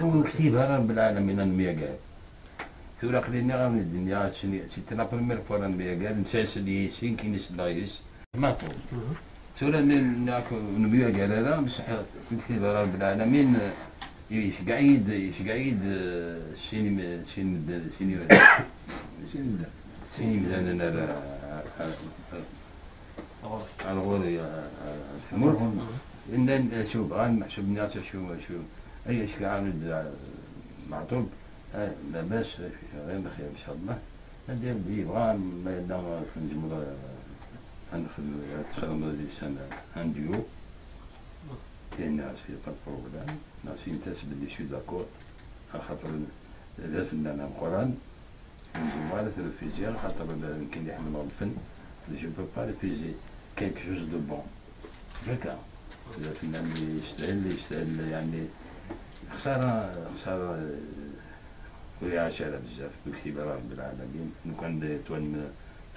كون كتيبها رب العالمين المية ثورة قليلني غير الدنيا سيتي لا بروميير فوا المية نساس اللي يسين كي نسلايس ما طول ثورة نبيع هذا بصح كتيبها رب العالمين يشقعيد سيني مثلا الغوري الثمور إن شوف محسوب الناس شو أي شيء عامل معطوب لاباس غير بخير إن شاء الله ندير بيبغى ما يلا في الجمهور تخدم هذه السنة عنديو كاين ناس في با بروبلام ناس ينتسب اللي شو داكور خاطر هذا فنان القرآن نجمو على الفيزياء خاطر يمكن يحمل الفن جو بو با ريفيزي كيلك شوز دو بون هكا الفنان يستاهل يعني خسارة ويعيش على بزاف بكتب رب العالمين لو كان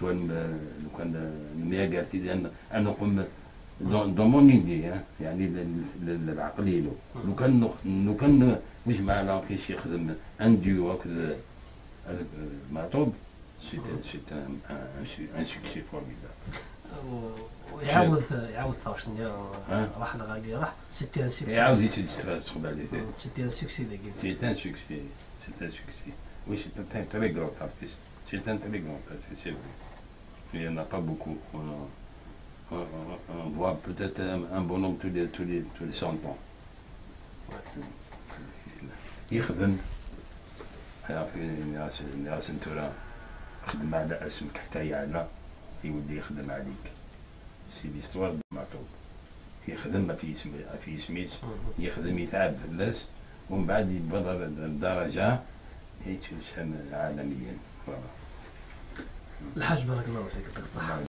لو كان المياه قالت لي أنا نقوم دون مون ايدي يعني العقلي له لو كان نجمع على كيش يخدم عندي وهكذا معطوب سي ان سوكسي فورميدابل يعاود ثاشنيا راح لغالي راح سيتي ان سوكسي يعاود يتخبى عليه سيتي ان سوكسي داكي سيتي ان سوكسي oui c'est un très grand artiste c'est un très grand artiste c'est vrai il n'y en a pas beaucoup on voit peut-être un bonhomme tous les 100 ans يخدم ناس انتورا خدم على اسمك حتى يعلى يولي يخدم عليك سي ليستوار معطوب يخدم في سميت يخدم يتعب في الناس ومن بعد يبلغ الدرجة يتسمى عالميا. الحاج بارك الله فيك يعطيك الصحة.